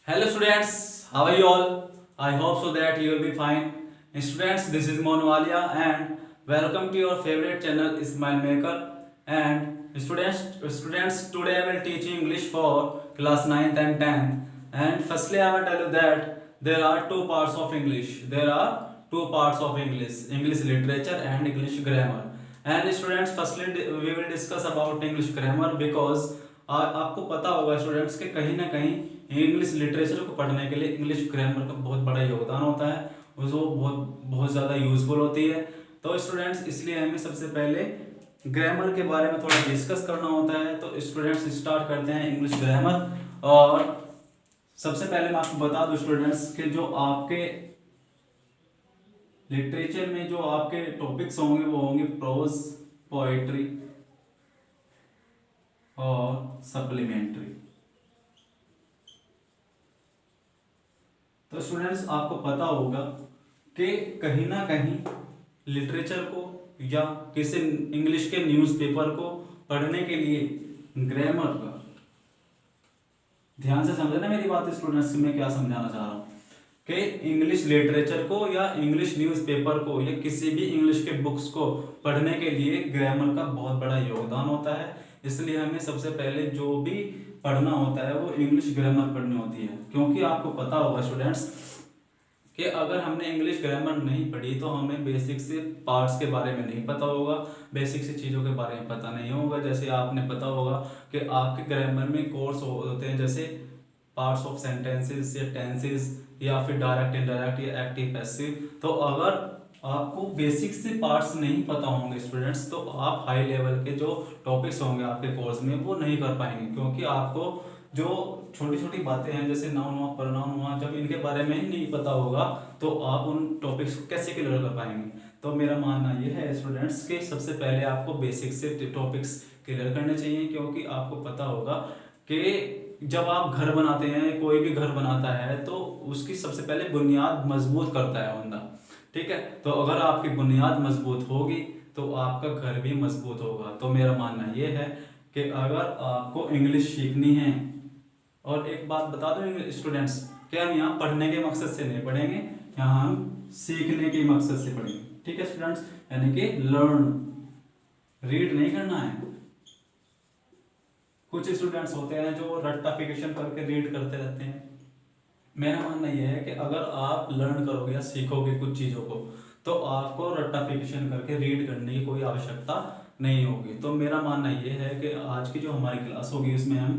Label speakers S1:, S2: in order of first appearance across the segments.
S1: Hello students, how are you all? I hope so that you will be fine. Students, this is Monowalia and welcome to your favorite channel Smile Maker. And students, today I will teach you English for class 9th and 10th. And firstly, I will tell you that there are two parts of English. There are two parts of English: English literature and English grammar. And students, firstly we will discuss about English grammar because आपको पता होगा students के कहीं ना कहीं English literature को पढ़ने के लिए इंग्लिश ग्रामर का बहुत बड़ा योगदान होता है, वो बहुत बहुत ज़्यादा यूजफुल होती है। तो स्टूडेंट्स, इसलिए हमें सबसे पहले ग्रामर के बारे में थोड़ा डिस्कस करना होता है। तो स्टूडेंट्स, स्टार्ट करते हैं इंग्लिश ग्रामर। और सबसे पहले मैं आपको बता दूं स्टूडेंट्स कि जो आपके लिटरेचर में जो आपके टॉपिक्स होंगे वो होंगे प्रोज, पोएट्री और सप्लीमेंट्री। तो स्टूडेंट्स, आपको पता होगा कि कहीं ना कहीं लिटरेचर को या किसी इंग्लिश के न्यूज़पेपर को पढ़ने के लिए ग्रामर का, ध्यान से समझना मेरी बात स्टूडेंट्स, मैं क्या समझाना चाह रहा हूँ कि इंग्लिश लिटरेचर को या इंग्लिश न्यूज़पेपर को या किसी भी इंग्लिश के बुक्स को पढ़ने के लिए ग्रामर का बहुत बड़ा योगदान होता है। इसलिए हमें सबसे पहले जो भी पढ़ना होता है वो इंग्लिश ग्रामर पढ़नी होती है, क्योंकि आपको पता होगा स्टूडेंट्स कि अगर हमने इंग्लिश ग्रामर नहीं पढ़ी तो हमें बेसिक से पार्ट्स के बारे में नहीं पता होगा, बेसिक से चीज़ों के बारे में पता नहीं होगा। जैसे आपने पता होगा कि आपके ग्रामर में कोर्स होते हैं, जैसे पार्ट्स ऑफ सेंटेंसेस या टेंसेस या फिर डायरेक्ट, इनडायरेक्ट या एक्टिव, पैसिव। तो अगर आपको बेसिक से पार्ट्स नहीं पता होंगे स्टूडेंट्स, तो आप हाई लेवल के जो टॉपिक्स होंगे आपके कोर्स में वो नहीं कर पाएंगे, क्योंकि आपको जो छोटी छोटी बातें हैं जैसे नाउन हुआ, प्रोनाउन हुआ, जब इनके बारे में ही नहीं पता होगा तो आप उन टॉपिक्स को कैसे क्लियर कर पाएंगे। तो मेरा मानना ये है स्टूडेंट्स कि सबसे पहले आपको बेसिक से टॉपिक्स क्लियर करने चाहिए, क्योंकि आपको पता होगा कि जब आप घर बनाते हैं, कोई भी घर बनाता है तो उसकी सबसे पहले बुनियाद मजबूत करता है बंदा, ठीक है। तो अगर आपकी बुनियाद मजबूत होगी तो आपका घर भी मजबूत होगा। तो मेरा मानना ये है कि अगर आपको इंग्लिश सीखनी है, और एक बात बता दो स्टूडेंट्स, कि हम यहाँ पढ़ने के मकसद से नहीं पढ़ेंगे, यहाँ हम सीखने के मकसद से पढ़ेंगे, ठीक है स्टूडेंट्स, यानी कि लर्न, रीड नहीं करना है। कुछ स्टूडेंट्स होते हैं जो रट्टाफिकेशन करके रीड करते रहते हैं। मेरा मानना यह है कि अगर आप लर्न करोगे या सीखोगे कुछ चीज़ों को तो आपको रट्टाफिकेशन करके रीड करने की कोई आवश्यकता नहीं होगी। तो मेरा मानना यह है कि आज की जो हमारी क्लास होगी उसमें हम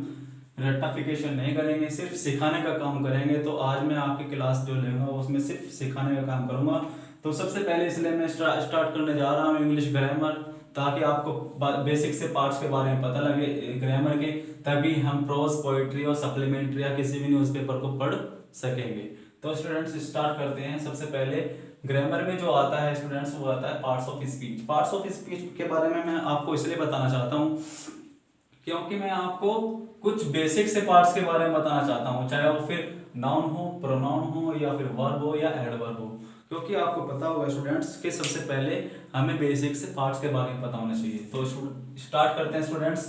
S1: रट्टाफिकेशन नहीं करेंगे, सिर्फ सिखाने का काम करेंगे। तो आज मैं आपकी क्लास जो लूँगा उसमें सिर्फ सिखाने का काम करूँगा। तो सबसे पहले इसलिए मैं स्टार्ट करने जा रहा हूँ इंग्लिश ग्रामर, ताकि आपको बेसिक से पार्ट्स के बारे में पता लगे ग्रामर के, तभी हम प्रोज, पोइट्री और सप्लीमेंट्री या किसी भी न्यूज़पेपर को पढ़ सकेंगे। तो स्टूडेंट्स, स्टार्ट करते हैं। सबसे पहले ग्रामर में जो आता है स्टूडेंट्स वो आता है parts of speech. Parts of speech के बारे में मैं आपको इसलिए बताना चाहता हूँ क्योंकि मैं आपको कुछ बेसिक से पार्ट्स के बारे में बताना चाहता हूँ, चाहे वो फिर नाउन हो, प्रोनाउन हो या फिर वर्ब हो या एडवर्ब हो। क्योंकि आपको पता होगा स्टूडेंट्स कि सबसे पहले हमें बेसिक से पार्ट्स के बारे में पता होना चाहिए। तो स्टार्ट करते हैं स्टूडेंट्स,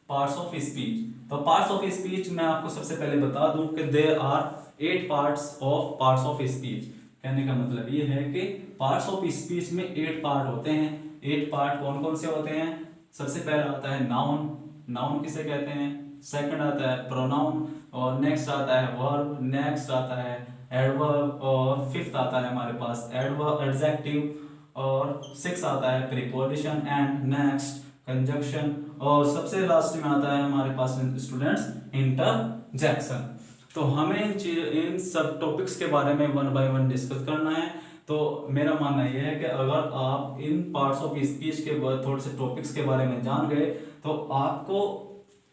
S1: पार्ट्स ऑफ स्पीच। तो पार्ट्स ऑफ स्पीच मैं आपको सबसे पहले बता दूं कि there are 8 parts of speech. कहने का मतलब ये है कि पार्ट्स ऑफ स्पीच में 8 पार्ट होते हैं। 8 पार्ट कौन कौन से होते हैं? सबसे पहला आता है नाउन, नाउन किसे कहते हैं। सेकंड आता है प्रोनाउन, और नेक्स्ट आता है वर्ब, नेक्स्ट आता है एडवर्ब, और फिफ्थ आता है हमारे पास एडवर्ब, एडजेक्टिव, और सिक्स आता है प्रीपोजिशन, एंड नेक्स्ट कंजक्शन, और सबसे लास्ट में आता है हमारे पास स्टूडेंट्स इंटरजेक्शन। तो हमें इन सब टॉपिक्स के बारे में वन बाय वन डिस्कस करना है। तो मेरा मानना यह है कि अगर आप इन पार्ट्स ऑफ स्पीच के थोड़े से टॉपिक्स के बारे में जान गए तो आपको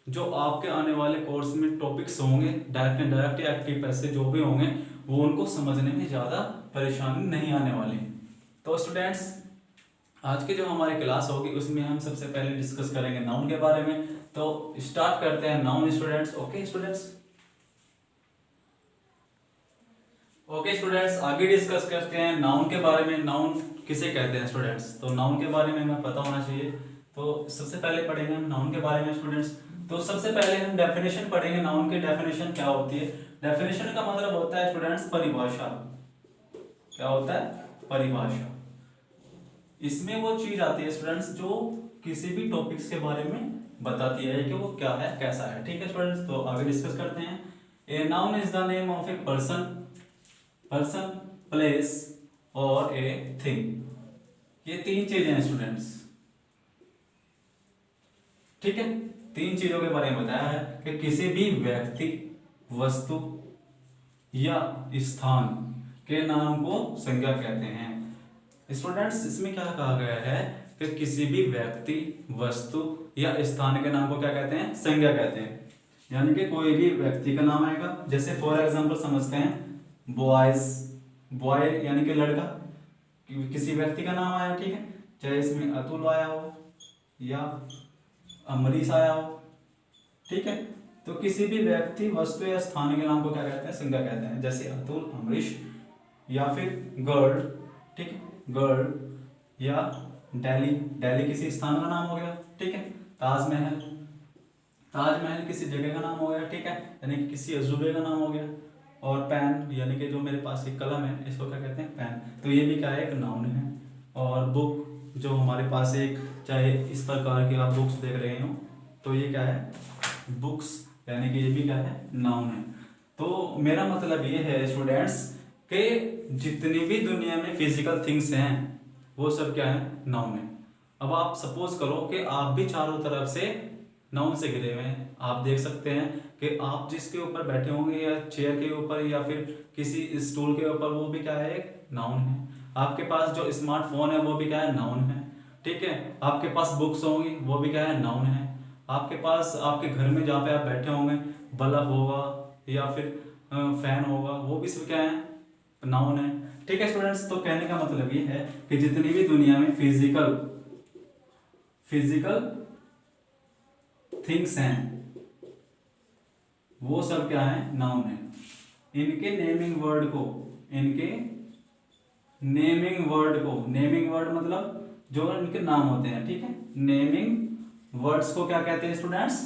S1: जो आपके आने वाले कोर्स में टॉपिक्स होंगे, डायरेक्ट, इनडायरेक्ट या एक्टिव, पैसिव जो भी होंगे, वो उनको समझने में ज़्यादा परेशानी नहीं आने वाली। तो स्टूडेंट्स, आज की जो हमारी क्लास होगी उसमें हम सबसे पहले डिस्कस करेंगे नाउन के बारे में। तो स्टार्ट करते हैं नाउन स्टूडेंट्स। ओके स्टूडेंट्स, आगे डिस्कस करते हैं नाउन के बारे में। नाउन किसे कहते हैं स्टूडेंट्स? तो नाउन के बारे में हमें पता होना चाहिए। तो सबसे पहले पढ़ेंगे हम नाउन के बारे में स्टूडेंट्स। तो सबसे पहले हम डेफिनेशन पढ़ेंगे, नाउन की डेफिनेशन क्या होती है। डेफिनेशन का मतलब होता है स्टूडेंट्स परिभाषा। क्या होता है? परिभाषा। इसमें वो चीज आती है स्टूडेंट्स जो किसी भी टॉपिक्स के बारे में बताती है कि वो क्या है, कैसा है। ठीक है स्टूडेंट्स, तो आगे डिस्कस करते हैं। A noun is the name of a person, place और ए थिंग। ये तीन चीजें हैं स्टूडेंट्स। ठीक है, तीन चीजों के बारे में बताया है कि किसी भी व्यक्ति, वस्तु या स्थान के नाम को संज्ञा कहते हैं। स्टूडेंट्स इसमें क्या कहा गया है कि किसी भी व्यक्ति, वस्तु या स्थान के नाम को क्या कहते हैं? संज्ञा कहते हैं। यानी कि कोई भी व्यक्ति का नाम आएगा, जैसे फॉर एग्जांपल समझते हैं बॉयज, बॉय यानी कि लड़का, किसी व्यक्ति का नाम आया। ठीक है, चाहे इसमें अतुल आया हो या अमरीश आया हो। ठीक है, तो किसी भी व्यक्ति, वस्तु या स्थान के नाम को क्या कहते हैं? संज्ञा कहते हैं। जैसे अतुल, अमरीश, या फिर गर्ल। ठीक है, गर्ल या दिल्ली, दिल्ली किसी स्थान का नाम हो गया। ठीक है, ताजमहल, ताजमहल किसी जगह का नाम हो गया। ठीक है, यानी कि किसी अजूबे का नाम हो गया। और पेन, यानी कि जो मेरे पास एक कलम है, इसको क्या कहते हैं? पेन। तो ये भी क्या है? एक नाउन है। और बुक, जो हमारे पास एक, चाहे इस प्रकार की आप बुक्स देख रहे हो, तो ये क्या है? बुक्स, यानी कि ये भी क्या है? नाउन है। तो मेरा मतलब ये है स्टूडेंट्स कि जितनी भी दुनिया में फिजिकल थिंग्स हैं वो सब क्या है? नाउन है। अब आप सपोज करो कि आप भी चारों तरफ से नाउन से घिरे हुए हैं। आप देख सकते हैं कि आप जिसके ऊपर बैठे होंगे, या चेयर के ऊपर या फिर किसी स्टूल के ऊपर, वो भी क्या है? एक नाउन है। आपके पास जो स्मार्टफोन है वो भी क्या है? नाउन है। ठीक है, आपके पास बुक्स होंगी, वो भी क्या है? नाउन है। आपके पास, आपके घर में जहाँ पे आप बैठे होंगे, बल्ब होगा या फिर फैन होगा, वो भी सब क्या है? नाउन है। ठीक है स्टूडेंट्स, तो कहने का मतलब ये है कि जितनी भी दुनिया में फिजिकल थिंग्स हैं वो सब क्या है? नाउन है। इनके नेमिंग वर्ड को, नेमिंग वर्ड मतलब जो इनके नाम होते हैं। ठीक है, नेमिंग वर्ड्स को क्या कहते हैं स्टूडेंट्स?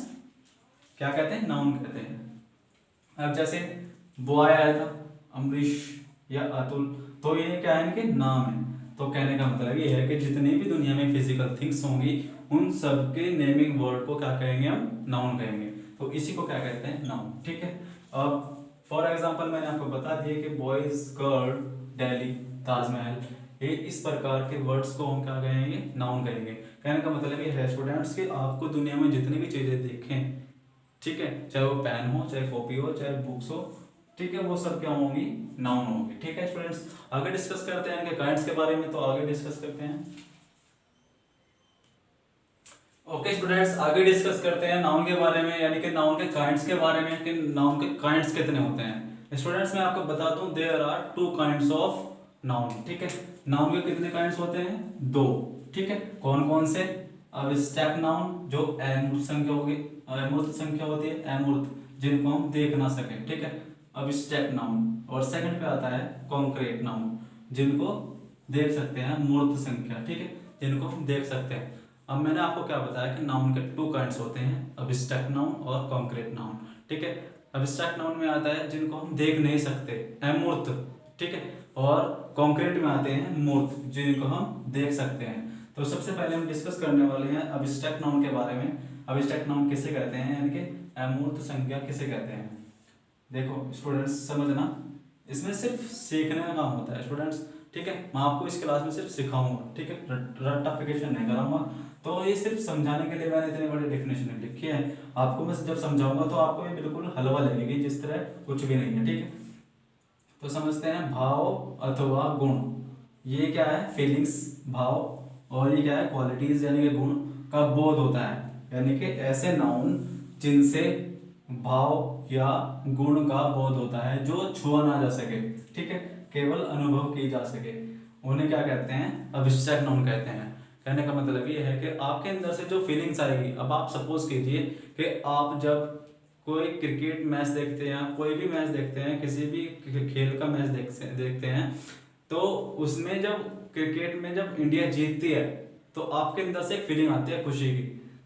S1: क्या कहते हैं? नाउन कहते हैं। अब जैसे बॉय आया था, अमरीश या अतुल, तो ये क्या है? इनके नाम है। तो कहने का मतलब ये है कि जितनी भी दुनिया में फिजिकल थिंग्स होंगी, उन सब के नेमिंग वर्ड को क्या कहेंगे? हम नाउन कहेंगे। तो इसी को क्या कहते हैं? नाउन। ठीक है, अब फॉर एग्जांपल मैंने आपको बता दिया कि बॉयज, गर्ल, दिल्ली, ताजमहल, ये इस प्रकार के वर्ड्स को हम क्या कहेंगे? नाउन कहेंगे। कहने का मतलब ये है स्टूडेंट्स कि आपको दुनिया में जितनी भी चीजें देखें, ठीक है, चाहे वो पेन हो, चाहे कॉपी हो, चाहे बुक्स हो, ठीक है, वो सब क्या होंगी? नाउन होंगी। ठीक है स्टूडेंट्स, आगे डिस्कस करते हैं इनके काइंड्स के बारे में। तो आगे डिस्कस करते हैं। ओके स्टूडेंट्स, आगे डिस्कस करते हैं नाउन के बारे में, यानी कि नाउन के काइंड्स के बारे में, कि नाउन के काइंड्स कितने होते हैं। स्टूडेंट्स मैं आपको बता दूं, there are 2 kinds of noun. ठीक है, नाउन के कितने काइंड्स होते हैं? 2। ठीक है, कौन कौन से? अब्स्ट्रैक्ट नाउन, जो अमूर्त संख्या होगी, अमूर्त संख्या होती है, अमूर्त, जिनको हम देख ना सकें। ठीक है, अब्स्ट्रैक्ट नाउन। और सेकंड पे आता है कॉन्क्रीट नाउन, जिनको देख सकते हैं, मूर्त संख्या। ठीक है, जिनको हम देख सकते हैं। अब मैंने आपको क्या बताया कि नाउन के 2 काइंड्स होते हैं, अब्स्ट्रैक्ट नाउन और कॉन्क्रीट नाउन। ठीक है, अब्स्ट्रैक्ट नाउन में आता है जिनको हम देख नहीं सकते, अमूर्त। ठीक है, और कॉन्क्रीट में आते हैं मूर्त, जिनको हम देख सकते हैं। तो सबसे पहले हम डिस्कस करने वाले हैं अब्स्ट्रैक्ट नाउन के बारे में। अब्स्ट्रैक्ट नाउन किसे कहते हैं, यानी कि अमूर्त संज्ञा किसे कहते हैं। देखो स्टूडेंट्स समझना, इसमें सिर्फ सीखने का काम होता है स्टूडेंट्स। ठीक है, मैं आपको इस क्लास में सिर्फ सिखाऊंगा। ठीक है, रट्टाफिकेशन नहीं कराऊंगा। तो ये सिर्फ समझाने के लिए मैंने इतनी बड़ी डेफिनेशन लिखी है। आपको मैं जब समझाऊंगा तो आपको ये बिल्कुल हलवा लगेगी, जिस तरह कुछ भी नहीं है। ठीक है, तो समझते हैं भाव अथवा गुण। ये क्या है? फीलिंग्स, भाव, और ये क्या है? क्वालिटीज, यानी कि गुण का बोध होता है। यानी कि ऐसे नाउन जिनसे भाव या गुण का बोध होता है, जो छुआ ना जा सके, ठीक है, केवल अनुभव की जा सके, उन्हें क्या कहते हैं? अब्स्ट्रैक्ट नाउन कहते हैं। कहने का मतलब ये है कि आपके अंदर से जो फीलिंग्स आएगी, अब आप सपोज कीजिए कि आप जब कोई क्रिकेट मैच देखते हैं, कोई भी मैच देखते हैं, किसी भी खेल का मैच देखते हैं, तो उसमें जब क्रिकेट में जब इंडिया जीतती है, तो आपके अंदर से एक फीलिंग आती है खुशी की,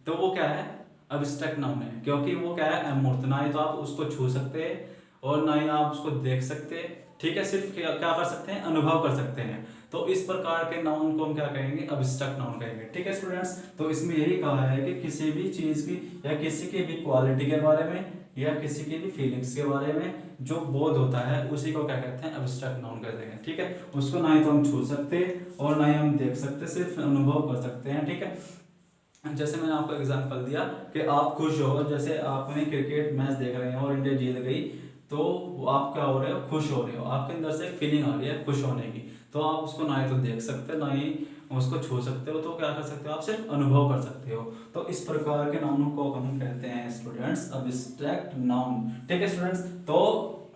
S1: तो वो क्या है, अब्स्ट्रैक्ट नाउन है, क्योंकि वो क्या है, अमूर्त, ना ही तो आप उसको छू सकते हैं और ना ही आप उसको देख सकते हैं, ठीक है, सिर्फ क्या क्या कर सकते हैं, अनुभव कर सकते हैं। तो इस प्रकार के नाउन को हम क्या कहेंगे, अब्स्ट्रैक्ट नाउन कहेंगे, ठीक है स्टूडेंट्स। तो इसमें यही कहा है कि किसी भी चीज की या किसी की भी क्वालिटी के बारे में या किसी की भी फीलिंग्स के बारे में जो बोध होता है उसी को क्या कहते हैं, अब्स्ट्रैक्ट नाउन कहते हैं, ठीक है। उसको ना ही तो हम छू सकते और ना ही हम देख सकते, सिर्फ अनुभव कर सकते हैं, ठीक है। जैसे मैंने आपको एग्जांपल दिया कि आप खुश हो, जैसे आपने क्रिकेट मैच देख रहे हैं और इंडिया जीत गई, तो आप क्या हो रहे हो, खुश हो रहे हो, आपके अंदर से फीलिंग आ रही है खुश होने की, तो आप उसको ना ही तो देख सकते ना ही उसको छू सकते हो, तो क्या कर सकते हो, आप सिर्फ अनुभव कर सकते हो। तो इस प्रकार के नाउनों को हम कहते हैं स्टूडेंट्स अब्स्ट्रैक्ट नाउन, ठीक है स्टूडेंट्स। तो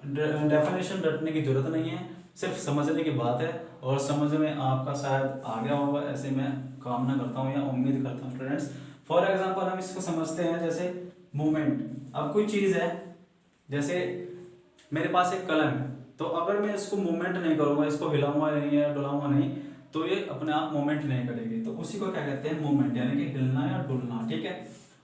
S1: डेफिनेशन रटने की जरूरत नहीं है, सिर्फ समझने की बात है, और समझ में आपका शायद आ गया होगा, ऐसे मैं कामना करता हूँ या उम्मीद करता हूँ स्टूडेंट्स। फॉर एग्जाम्पल हम इसको समझते हैं जैसे मूवमेंट। अब कोई चीज़ है, जैसे मेरे पास एक कलम है, तो अगर मैं इसको मूवमेंट नहीं करूंगा, इसको हिलाऊंगा नहीं या डुलाऊंगा नहीं, तो ये अपने आप मूवमेंट नहीं करेगी, तो उसी को क्या कहते हैं, मूवमेंट, यानी कि हिलना या डुलना, ठीक है।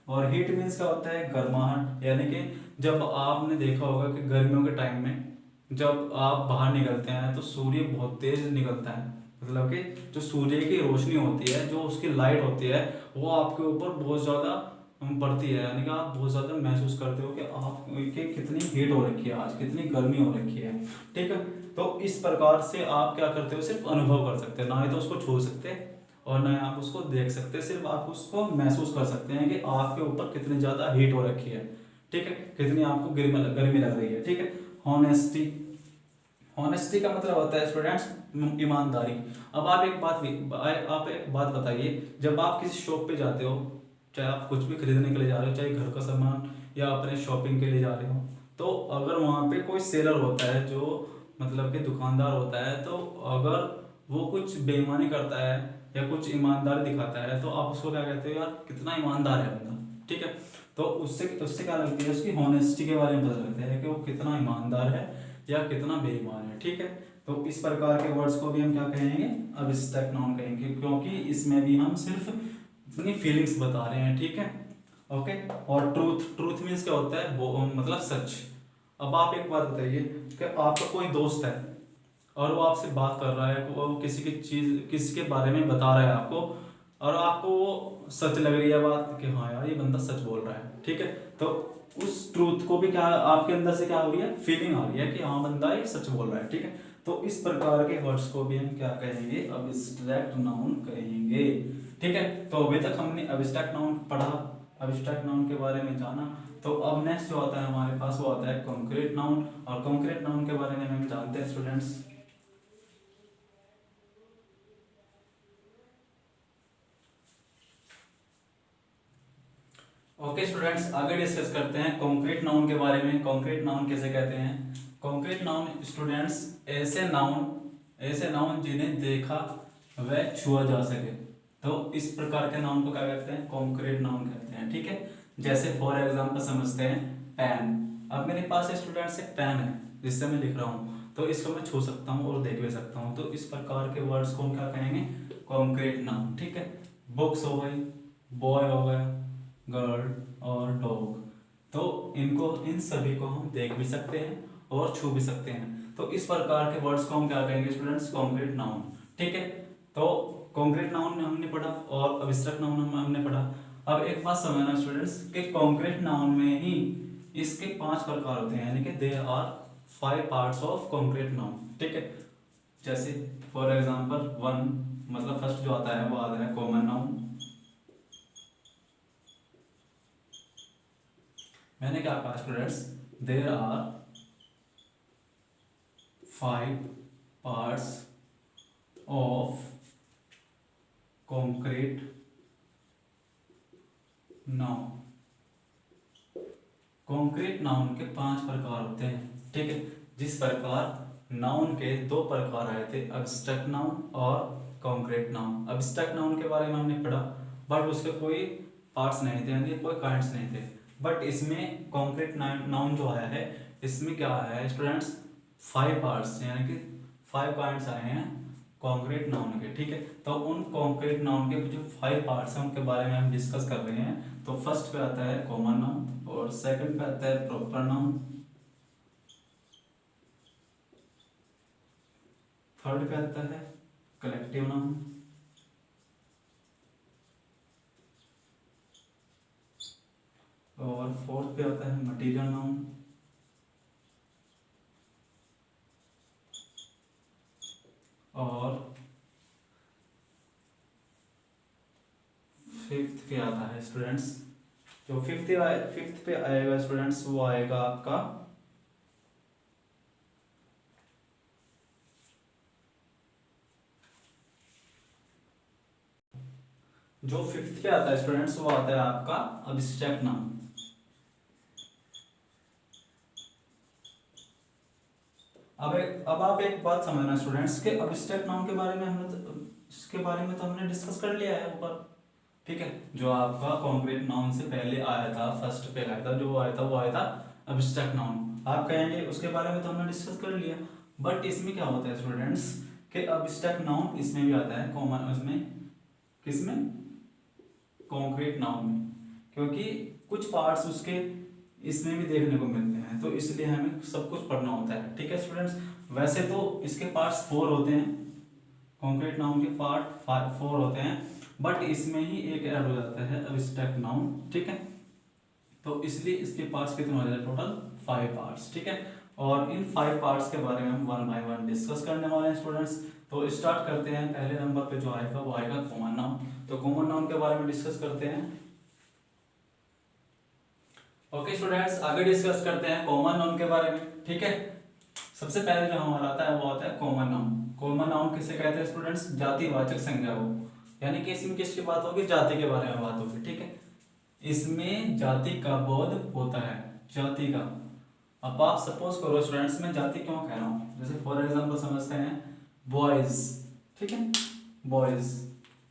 S1: और हीट मीन्स क्या होता है, गर्माहट, यानी कि जब आपने देखा होगा कि गर्मियों के टाइम में जब आप बाहर निकलते हैं तो सूर्य बहुत तेज निकलता है, मतलब कि जो सूर्य की रोशनी होती है, जो उसकी लाइट होती है, वो आपके ऊपर बहुत ज़्यादा पड़ती है, यानी कि आप बहुत ज़्यादा महसूस करते हो कि आप कि कितनी हीट हो रखी है, आज कितनी गर्मी हो रखी है, ठीक है। तो इस प्रकार से आप क्या करते हो, सिर्फ अनुभव कर सकते हैं, ना ही तो उसको छू सकते और ना ही आप उसको देख सकते, सिर्फ आप उसको महसूस कर सकते हैं कि आपके ऊपर कितनी ज़्यादा हीट हो रखी है, ठीक है, कितनी आपको गर्मी लग रही है, ठीक है। हॉनेस्टी, हॉनेस्टी का मतलब होता है स्टूडेंट्स ईमानदारी। अब आप एक बात बताइए, जब आप किसी शॉप पे जाते हो, चाहे आप कुछ भी खरीदने के लिए जा रहे हो, चाहे घर का सामान या अपने शॉपिंग के लिए जा रहे हो, तो अगर वहाँ पे कोई सेलर होता है, जो मतलब कि दुकानदार होता है, तो अगर वो कुछ बेईमानी करता है या कुछ ईमानदारी दिखाता है, तो आप उसको क्या कहते हो, यार कितना ईमानदार है बंदा, ठीक है। तो उससे उससे क्या लगती है, उसकी हॉनेस्टी के बारे में पता लगता है कि वो कितना ईमानदार है या कितना बेईमान है, ठीक है। तो इस प्रकार के वर्ड्स को भी हम क्या कहेंगे, अब्स्ट्रैक्ट नाउन कहेंगे, क्योंकि इसमें भी हम सिर्फ अपनी फीलिंग्स बता रहे हैं, ठीक है, ओके। और ट्रूथ, ट्रूथ मीन्स क्या होता है, वो मतलब सच। अब आप एक बात बताइए कि आपका कोई दोस्त है और वो आपसे बात कर रहा है, वो किसी के बारे में बता रहा है आपको, और आपको वो सच लग रही है बात कि हाँ यार ये बंदा सच बोल रहा है, ठीक है। तो उस ट्रूथ को भी क्या आपके अंदर से क्या हो रही है, फीलिंग आ रही है कि हाँ बंदा ये सच बोल रहा है, ठीक है। तो इस प्रकार के वर्ड्स को भी हम क्या कहेंगे, अब्स्ट्रैक्ट नाउन कहेंगे, ठीक है। तो अभी तक हमने अब्स्ट्रैक्ट नाउन पढ़ा, अब्स्ट्रैक्ट नाउन के बारे में जाना। तो अब नेक्स्ट जो आता है हमारे पास, वो आता है कॉन्क्रीट नाउन, और कॉन्क्रीट नाउन के बारे में हम जानते हैं स्टूडेंट्स। ओके स्टूडेंट्स, आगे डिस्कस करते हैं कॉन्क्रीट नाउन के बारे में। कॉन्क्रीट नाउन किसे कहते हैं, कॉन्क्रीट नाउन स्टूडेंट्स ऐसे नाउन जिन्हें देखा व छुआ जा सके, तो इस प्रकार के नाउन को क्या कहते हैं, कॉन्क्रीट नाउन कहते हैं, ठीक है। जैसे फॉर एग्जांपल समझते हैं पेन। अब मेरे पास स्टूडेंट्स एक पेन है जिससे मैं लिख रहा हूँ, तो इसको मैं छू सकता हूँ और देख भी सकता हूँ, तो इस प्रकार के वर्ड्स को हम क्या कहेंगे, कॉन्क्रीट नाउन, ठीक है। बुक्स हो गई, बॉय हो गया, गर्ल और डॉग, तो इन सभी को हम देख भी सकते हैं और छू भी सकते हैं, तो इस प्रकार के वर्ड्स को हम क्या कहेंगे स्टूडेंट्स, कॉन्क्रीट नाउन, ठीक है। तो कॉन्क्रीट नाउन हमने पढ़ा और अब्स्ट्रैक्ट नाउन हमने पढ़ा। अब एक बात समझना स्टूडेंट्स कि कॉन्क्रीट नाउन में ही इसके 5 प्रकार होते हैं, यानी कि there are 5 parts of concrete noun, ठीक है। जैसे फॉर एग्जांपल 1, मतलब फर्स्ट जो आता है वो आता है कॉमन नाउन। मैंने क्या कहा students, there are 5 parts of concrete noun. Concrete noun के 5 प्रकार होते हैं, ठीक है। जिस प्रकार नाउन के 2 प्रकार आए थे, अब्स्ट्रैक्ट नाउन और कॉन्क्रीट नाउन। अब्स्ट्रैक्ट नाउन के बारे में हमने पढ़ा, बट उसके कोई पार्ट्स नहीं थे, यानी कोई काइंड्स नहीं थे। बट इसमें कॉन्क्रीट नाउन जो आया है, इसमें क्या आया है स्टूडेंट्स, 5 पार्ट्स, यानी कि 5 काइंड्स आए हैं। कॉन्क्रीट नाउन के, ठीक है। तो उन कॉन्क्रीट नाउन के जो 5 पार्ट्स हैं उनके बारे में हम डिस्कस कर रहे हैं। तो फर्स्ट पे आता है कॉमन नाउन, और सेकंड पे आता है प्रॉपर नाउन, थर्ड पे आता है कलेक्टिव नाउन, और फोर्थ पे आता है मटेरियल नाउन, और फिफ्थ पे आता है स्टूडेंट्स, जो फिफ्थ पे आएगा स्टूडेंट्स वो आएगा आपका जो फिफ्थ पे आता है स्टूडेंट्स वो आता है आपका अब्स्ट्रैक्ट नाउन। अब आप एक बात समझना स्टूडेंट्स के अब्स्ट्रैक्ट नाउन के बारे में इसके बारे में तो हमने डिस्कस कर लिया है ऊपर, ठीक है। जो आपका कॉन्क्रीट नाउन से पहले आया था, फर्स्ट पे आया था, जो वो आया था अब्स्ट्रैक्ट नाउन। आप कहेंगे उसके बारे में तो हमने डिस्कस कर लिया, बट इसमें क्या होता है स्टूडेंट्स के अब्स्ट्रैक्ट नाउन इसमें भी आता है कॉमन, उसमें किसमें, कॉन्क्रीट नाउन में, क्योंकि कुछ पार्ट्स उसके इसमें भी देखने को मिलते हैं, तो इसलिए हमें सब कुछ पढ़ना होता है, ठीक है स्टूडेंट्स। वैसे तो इसके पार्ट्स 4 होते हैं, कॉन्क्रीट नाउन के पार्ट 4 होते हैं, बट इसमें ही एक ऐड हो जाता है अब्स्ट्रैक्ट नाउन, ठीक है। तो इसलिए इसके पार्ट्स कितने हो जाते हैं, टोटल 5 पार्ट्स, ठीक है। और इन 5 पार्ट्स के बारे में हम 1 बाय 1 डिस्कस करने वाले हैं स्टूडेंट्स। तो स्टार्ट करते हैं, पहले नंबर पे जो आएगा वो आएगा कॉमन नाउन। तो कॉमन नाउन के बारे में डिस्कस करते हैं। ओके स्टूडेंट्स, आगे डिस्कस करते हैं कॉमन नाउन के बारे में, ठीक है। सबसे पहले जो हमारा आता है वो आता है कॉमन नाउन। कॉमन नाउन किसे कहते हैं स्टूडेंट्स, जातिवाचक संज्ञा हो, यानी कि इसमें किसकी बात होगी, जाति के बारे में बात होगी, ठीक है। इसमें जाति का बोध होता है, जाति का। अब आप सपोज करो स्टूडेंट्स, मैं जाति क्यों कह रहा हूँ, जैसे फॉर एग्जांपल समझते हैं बॉयज, ठीक है, बॉयज।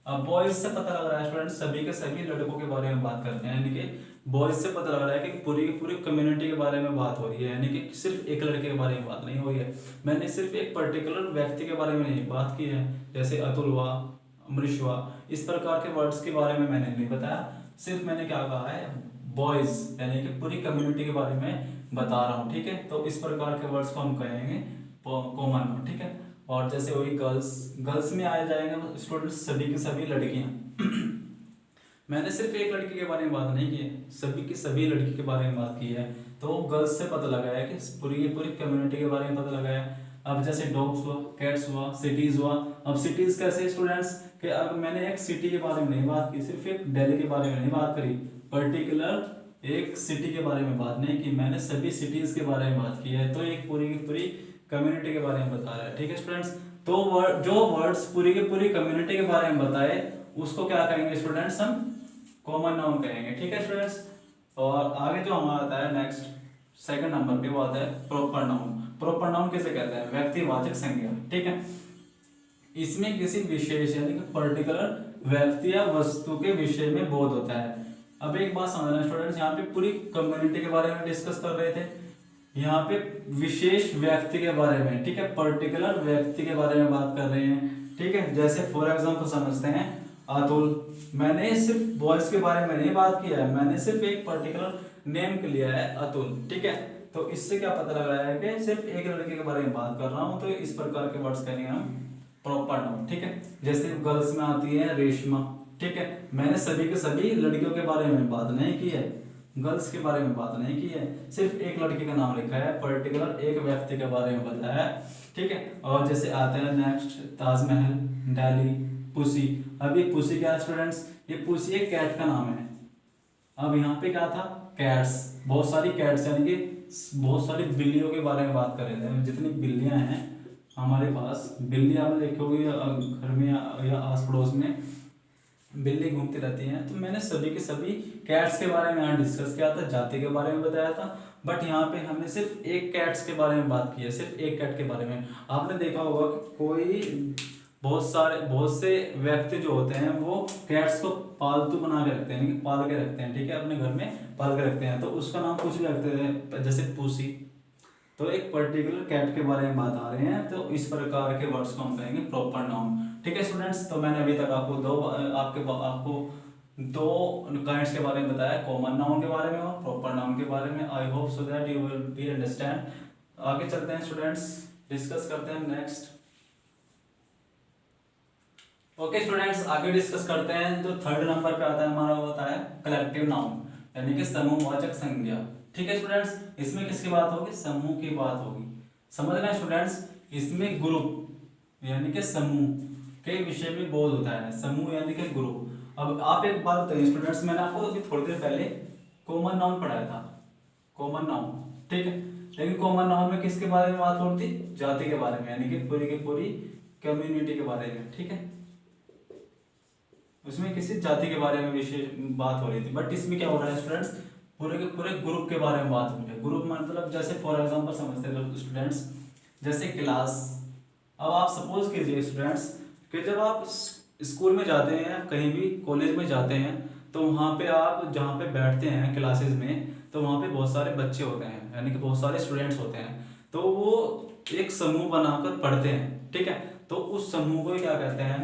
S1: अब बॉयज से पता लग रहा है स्टूडेंट्स सभी के सभी लड़कों के बारे में बात करते हैं, यानी कि बॉयज से पता लग रहा है कि पूरी की पूरी कम्युनिटी के बारे में बात हो रही है, यानी कि सिर्फ एक लड़के के बारे में बात नहीं हो रही है। मैंने सिर्फ एक पर्टिकुलर व्यक्ति के बारे में नहीं बात की है, जैसे अतुल हुआ, अमरीश हुआ, इस प्रकार के वर्ड्स के बारे में मैंने नहीं बताया। सिर्फ मैंने क्या कहा है, बॉयज, यानी कि पूरी कम्युनिटी के बारे में बता रहा हूँ, ठीक है। तो इस प्रकार के वर्ड्स को हम कहेंगे कॉमन, ठीक है। और जैसे वही गर्ल्स, गर्ल्स में आ जाएंगे स्टूडेंट्स सभी की सभी लड़कियां। मैंने सिर्फ एक लड़की के बारे में बात नहीं की है, सभी की सभी लड़की के बारे में बात की है। तो गर्ल्स से पता लगा है कि पूरी की पूरी कम्युनिटी के बारे में पता लगा है। अब जैसे डॉग्स हुआ, कैट्स हुआ, सिटीज हुआ। अब सिटीज कैसे स्टूडेंट्स, कि अब मैंने एक सिटी के बारे में नहीं बात की, सिर्फ एक दिल्ली के बारे में नहीं बात करी, पर्टिकुलर एक सिटी के बारे में बात नहीं की, मैंने सभी सिटीज के बारे में बात की है। तो एक पूरी की पूरी कम्युनिटी के बारे में बता रहा है, ठीक है स्टूडेंट्स। तो जो वर्ड्स पूरी की पूरी कम्युनिटी के बारे में बताए उसको क्या कहेंगे स्टूडेंट्स, हम कॉमन नाउन कहेंगे, ठीक है स्टूडेंट्स। और आगे जो हमारा आता है नेक्स्ट सेकंड नंबर पे वो आता है प्रॉपर नाउन। प्रॉपर नाउन किसे कहते हैं, व्यक्तिवाचक संज्ञा, ठीक है। इसमें किसी विशेष यानी कि पर्टिकुलर व्यक्ति या वस्तु के विषय में बोध होता है। अब एक बात समझना स्टूडेंट्स, यहाँ पे पूरी कम्युनिटी के बारे में डिस्कस कर रहे थे, यहाँ पे विशेष व्यक्ति के बारे में, ठीक है, पर्टिकुलर व्यक्ति के बारे में बात कर रहे हैं, ठीक है। जैसे फॉर एग्जांपल समझते हैं अतुल, मैंने सिर्फ बॉयज के बारे में नहीं बात किया है, मैंने सिर्फ एक पर्टिकुलर नेम के लिया है अतुल, ठीक है। तो इससे क्या पता लग रहा है कि सिर्फ एक लड़के के बारे में बात कर रहा हूँ, तो इस प्रकार के वर्ड्स कहेंगे हम प्रॉपर नाउन, ठीक है। जैसे गर्ल्स में आती है रेशमा, ठीक है, मैंने सभी के सभी लड़कियों के बारे में बात नहीं की है, गर्ल्स के बारे में बात नहीं की है, सिर्फ एक लड़की का नाम लिखा है, पर्टिकुलर एक व्यक्ति के बारे में बताया है, ठीक है। और जैसे आते हैं नेक्स्ट ताजमहल, दिल्ली, पुसी। अब ये पुसी क्या है स्टूडेंट्स, ये पुसी एक कैट का नाम है। अब यहाँ पे क्या था, कैट्स, बहुत सारी कैट्स, यानी कि बहुत सारी बिल्लियों के बारे में बात कर रहे थे। जितनी बिल्लियां हैं हमारे पास, बिल्ली आपने देखी होगी घर में या आस पड़ोस में बिल्ली घूमती रहती हैं, तो मैंने सभी के सभी कैट्स के बारे में यहाँ डिस्कस किया था, जाति के बारे में बताया था। बट यहाँ पे हमने सिर्फ एक कैट्स के बारे में बात की है, सिर्फ एक कैट के बारे में। आपने देखा होगा कि कोई बहुत से व्यक्ति जो होते हैं वो कैट्स को पालतू बना के रखते हैं, पाल के रखते हैं, ठीक है, अपने घर में पाल के रखते हैं, तो उसका नाम कुछ भी रखते हैं, जैसे पूसी, तो एक पर्टिकुलर कैट के बारे में बात आ रहे हैं, तो इस प्रकार के वर्ड्स को हम कहेंगे प्रॉपर नाउन। ठीक है स्टूडेंट्स, तो मैंने अभी तक आपको आपको दो काइंड्स के बारे में बताया, कॉमन नाउन के बारे में और प्रॉपर नाउन के बारे में। I hope so that you will be understand. आगे चलते हैं स्टूडेंट्स, डिस्कस करते हैं नेक्स्ट। ओके स्टूडेंट्स, आगे डिस्कस करते हैं। जो थर्ड नंबर पे आता है हमारा वो होता है कलेक्टिव नाउन, यानी कि समूहवाचक संज्ञा। ठीक है स्टूडेंट्स, इसमें किसकी बात होगी? समूह की बात होगी। समझ रहे हैं स्टूडेंट्स, इसमें ग्रुप यानी कि समूह के विषय में बोध होता है। समूह यानी कि ग्रुप। अब आप एक बात बताइए स्टूडेंट्स, मैंने आपको अभी थोड़ी देर पहले कॉमन नाउन पढ़ाया था, कॉमन नाउन, ठीक है। लेकिन कॉमन नाउन में किसके बारे में बात होती? जाति के बारे में, यानी कि पूरी की पूरी कम्युनिटी के बारे में। ठीक है, उसमें किसी जाति के बारे में विशेष बात हो रही थी। बट इसमें क्या हो रहा है स्टूडेंट्स, पूरे के पूरे ग्रुप के बारे में बात हो रही है। ग्रुप मतलब जैसे फॉर एग्जांपल समझते हैं स्टूडेंट्स, जैसे क्लास। अब आप सपोज कीजिए स्टूडेंट्स कि जब आप स्कूल में जाते हैं, कहीं भी कॉलेज में जाते हैं, तो वहाँ पे आप जहाँ पे बैठते हैं क्लासेस में, तो वहाँ पे बहुत सारे बच्चे होते हैं, यानी कि बहुत सारे स्टूडेंट्स होते हैं। तो वो एक समूह बनाकर पढ़ते हैं। ठीक है, तो उस समूह को क्या कहते हैं?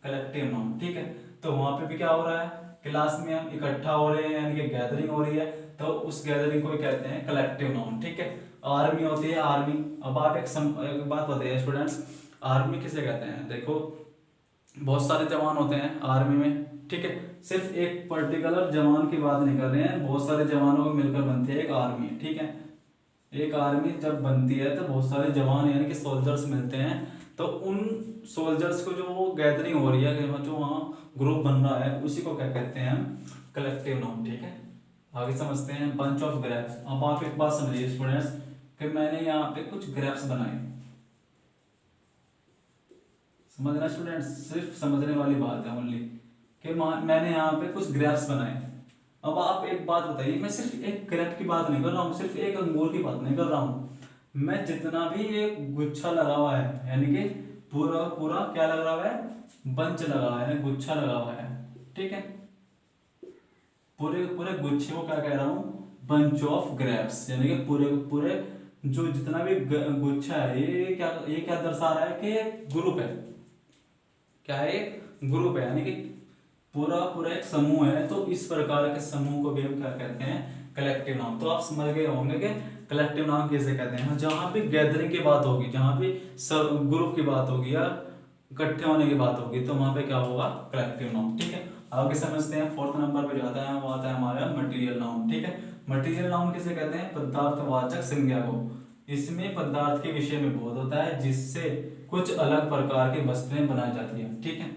S1: Collective noun. ठीक है, तो वहाँ पे भी क्या हो रहा है? क्लास में हम इकट्ठा हो रहे हैं, यानी कि गैदरिंग हो रही है, तो उस गैदरिंग को कहते हैं कलेक्टिव नाउन। ठीक है, आर्मी होती है, आर्मी। अब आप एक बात बताइए स्टूडेंट्स, आर्मी किसे कहते हैं? देखो, बहुत सारे जवान होते हैं आर्मी में। ठीक है, सिर्फ एक पर्टिकुलर जवान की बात नहीं कर रहे हैं, बहुत सारे जवानों को मिलकर बनती है एक आर्मी। ठीक है, एक आर्मी जब बनती है तो बहुत सारे जवान यानी कि सोल्जर्स मिलते हैं, तो उन सोल्जर्स को जो गैदरिंग हो रही है, जो वहाँ ग्रुप बन रहा है, उसी को क्या कहते हैं? Collective noun. ठीक है, आगे समझते हैं बंच ऑफ ग्रेप्स। अब आप एक बात समझिए स्टूडेंट्स कि मैंने यहाँ पे कुछ ग्रेप्स बनाए। समझना स्टूडेंट्स, सिर्फ समझने वाली बात है ओनली, कि मैंने यहाँ पे कुछ ग्रेप्स बनाए। अब आप एक बात बताइए, मैं सिर्फ एक ग्रेप की बात नहीं कर रहा हूँ, सिर्फ एक अंगूर की बात नहीं कर रहा हूँ, मैं जितना भी एक गुच्छा लगा हुआ है, यानी कि पूरा पूरा क्या लगा हुआ है? बंच लगा हुआ है, गुच्छा लगा हुआ है। ठीक है, पूरे पूरे गुच्छे को क्या कह रहा हूँ? बंच ऑफ ग्रेप्स, यानी कि पूरे पूरे जो जितना भी गुच्छा है, ये क्या दर्शा रहा है? कि ग्रुप है। क्या है? ग्रुप है, यानी कि पूरा पूरा एक समूह है। तो इस प्रकार के समूह को भी हम क्या कहते हैं? Collective noun. तो आप समझ गए होंगे कि कलेक्टिव नाउन कैसे कहते हैं। जहां भी गैदरिंग की बात होगी, जहां भी सब ग्रुप की बात होगी या इकट्ठे होने की बात होगी, तो वहां पे क्या होगा? Collective noun. ठीक है, आगे समझते हैं। फोर्थ नंबर पे जाता है, वो आता है हमारा मटेरियल नाउन। ठीक है, मटेरियल नाउन किसे कहते हैं? पदार्थवाचक संज्ञा को। इसमें पदार्थ के विषय में बोध होता है, जिससे कुछ अलग प्रकार की वस्तुएं बनाई जाती है। ठीक है,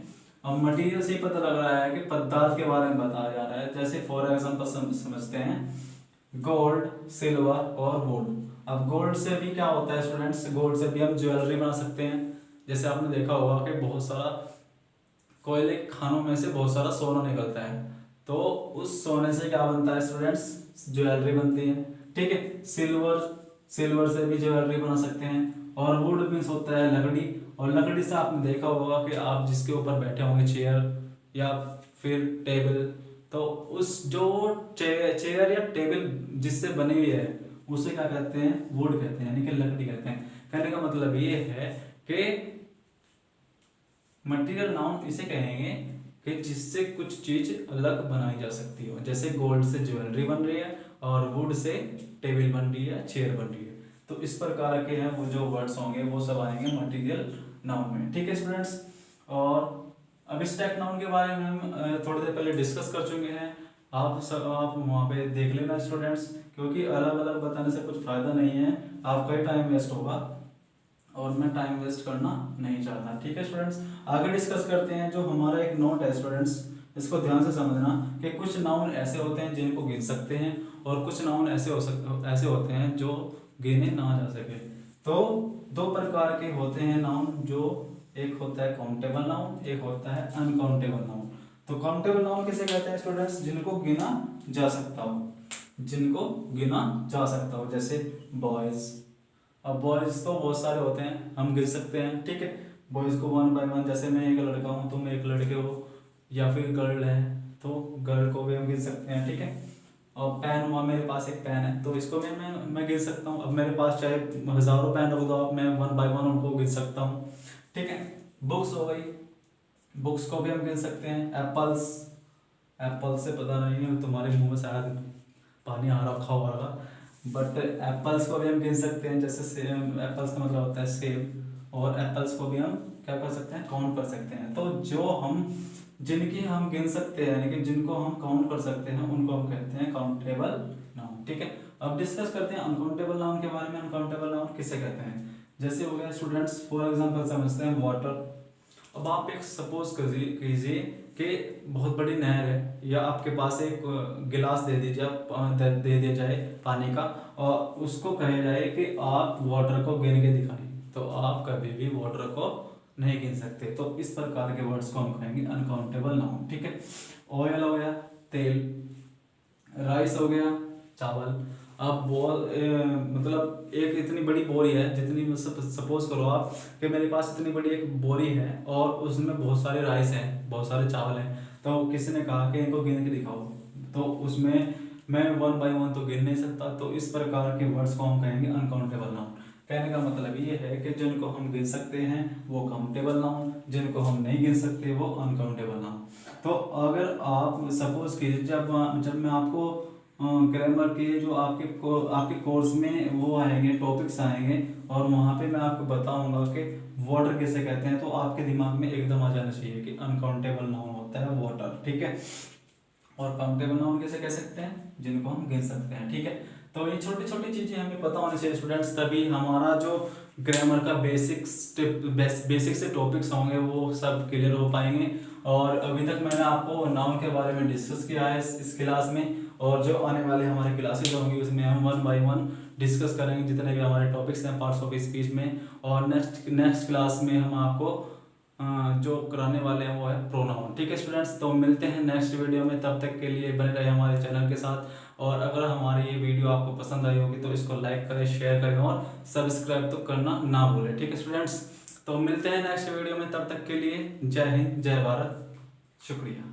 S1: अब मटेरियल से ही पता लग रहा है कि पदार्थ के बारे में बताया जा रहा है। जैसे फॉर एग्जांपल समझते हैं गोल्ड, सिल्वर और वुड। अब गोल्ड से भी क्या होता है स्टूडेंट्स? गोल्ड से भी हम ज्वेलरी बना सकते हैं। जैसे आपने देखा होगा कि बहुत सारा कोयले खानों में से बहुत सारा सोना निकलता है, तो उस सोने से क्या बनता है स्टूडेंट्स? ज्वेलरी बनती है। ठीक है, सिल्वर से भी ज्वेलरी बना सकते हैं। और वुड मीन्स होता है लकड़ी, और लकड़ी से आपने देखा होगा कि आप जिसके ऊपर बैठे होंगे, चेयर या फिर टेबल, तो उस जो चेयर या टेबल जिससे बनी हुई है, उसे क्या कहते हैं? वुड कहते हैं, यानी कि लकड़ी कहते हैं। कहने का मतलब ये है कि मटेरियल नाउन इसे कहेंगे कि जिससे कुछ चीज अलग बनाई जा सकती हो। जैसे गोल्ड से ज्वेलरी बन रही है, और वुड से टेबल बन रही है, चेयर बन रही है। तो इस प्रकार के हैं वो जो वर्ड्स होंगे, वो सब आएंगे मटेरियल नाउन में। ठीक है स्टूडेंट्स, और अब्स्ट्रैक्ट नाउन के बारे में हम थोड़ी देर पहले डिस्कस कर चुके हैं। आप वहाँ पे देख लेना स्टूडेंट्स, क्योंकि अलग अलग बताने से कुछ फायदा नहीं है, आपका ही टाइम वेस्ट होगा, और मैं टाइम वेस्ट करना नहीं चाहता। ठीक है स्टूडेंट्स, आगे डिस्कस करते हैं। जो हमारा एक नोट है स्टूडेंट्स, इसको ध्यान से समझना कि कुछ नाउन ऐसे होते हैं जिनको गिन सकते हैं, और कुछ नाउन ऐसे होते हैं जो गिने ना जा सके। तो दो प्रकार के होते हैं नाउन, जो एक होता है काउंटेबल नाउन, एक होता है अनकाउंटेबल नाउन। तो काउंटेबल नाउन किसे कहते हैं स्टूडेंट्स? जिनको गिना जा सकता हो, जिनको गिना जा सकता हो। जैसे बॉयज, अब बॉयज तो बहुत सारे होते हैं, हम गिन सकते हैं। ठीक है, बॉयज को वन बाय वन, जैसे मैं एक लड़का हूँ, तुम एक लड़के हो, या फिर गर्ल है तो गर्ल को भी हम गिन सकते हैं। ठीक है, और पेन हुआ, मेरे पास एक पेन है तो इसको मैं गिन सकता हूँ। अब मेरे पास चाहे हज़ारों पेन हो तो अब मैं वन बाय वन उनको गिन सकता हूँ। ठीक है, बुक्स हो गई, बुक्स को भी हम गिन सकते हैं। एप्पल्स, एप्पल से पता नहीं है तुम्हारे मुंह में शायद पानी आ रखा होगा, बट एप्पल्स को भी हम गिन सकते हैं। जैसे सेब, एप्पल्स का मतलब होता है सेब, और एप्पल्स को भी हम क्या कर सकते हैं, काउंट कर सकते हैं। तो जो हम जिनकी हम गिन सकते हैं, यानी कि जिनको हम काउंट कर सकते हैं, उनको हम कहते हैं काउंटेबल नाउन। ठीक है, अब डिस्कस करते हैं अनकाउंटेबल नाउन के बारे में। अनकाउंटेबल नाउन किसे कहते हैं? जैसे हो गया स्टूडेंट्स, फॉर एग्जांपल समझते हैं वाटर। अब आप एक सपोज कीजिए कि बहुत बड़ी नहर है, या आपके पास एक गिलास दे दीजिए, दे दिया जाए पानी का, और उसको कहा जाए कि आप वाटर को गिन के दिखाएं, तो आप कभी भी वाटर को नहीं गिन सकते। तो इस प्रकार के वर्ड्स को हम कहेंगे अनकाउंटेबल नाउन। ठीक है, ऑयल हो गया तेल, राइस हो गया चावल। अब मतलब एक इतनी बड़ी बोरी है, जितनी सपोज करो आप कि मेरे पास इतनी बड़ी एक बोरी है और उसमें बहुत सारे राइस हैं, बहुत सारे चावल हैं। तो किसी ने कहा कि इनको गिन के दिखाओ, तो उसमें मैं वन बाय वन तो गिन नहीं सकता। तो इस प्रकार के वर्ड्स को हम कहेंगे अनकाउंटेबल नाउन। कहने का मतलब ये है कि जिनको हम गिन सकते हैं वो काउंटेबल नाउन, जिनको हम नहीं गिन सकते वो अनकाउंटेबल नाउन। तो अगर आप सपोज कीजिए, जब मैं आपको ग्रामर के जो आपके कोर्स में वो आएंगे, टॉपिक्स आएंगे, और वहाँ पे मैं आपको बताऊंगा कि वाटर किसे कहते हैं, तो आपके दिमाग में एकदम आ जाना चाहिए कि अनकाउंटेबल नाउन होता है वाटर। ठीक है, और काउंटेबल नाउन किसे कह सकते हैं? जिनको हम गिन सकते हैं। ठीक है, तो ये छोटी छोटी चीजें हमें पता होनी चाहिए स्टूडेंट्स, तभी हमारा जो ग्रामर का बेसिक से टॉपिक्स होंगे वो सब क्लियर हो पाएंगे। और अभी तक मैंने आपको नाउन के बारे में डिस्कस किया है इस क्लास में, और जो आने वाले हमारे क्लासेज होंगी उसमें हम वन बाय वन डिस्कस करेंगे जितने भी हमारे टॉपिक्स हैं पार्ट्स ऑफ स्पीच में। और नेक्स्ट क्लास में हम आपको जो कराने वाले हैं वो है प्रोनाउन। ठीक है स्टूडेंट्स, तो मिलते हैं नेक्स्ट वीडियो में, तब तक के लिए बने रहे हमारे चैनल के साथ। और अगर हमारी ये वीडियो आपको पसंद आई होगी तो इसको लाइक करें, शेयर करें और सब्सक्राइब तो करना ना भूलें। ठीक है स्टूडेंट्स, तो मिलते हैं नेक्स्ट वीडियो में, तब तक के लिए जय हिंद, जय भारत, शुक्रिया।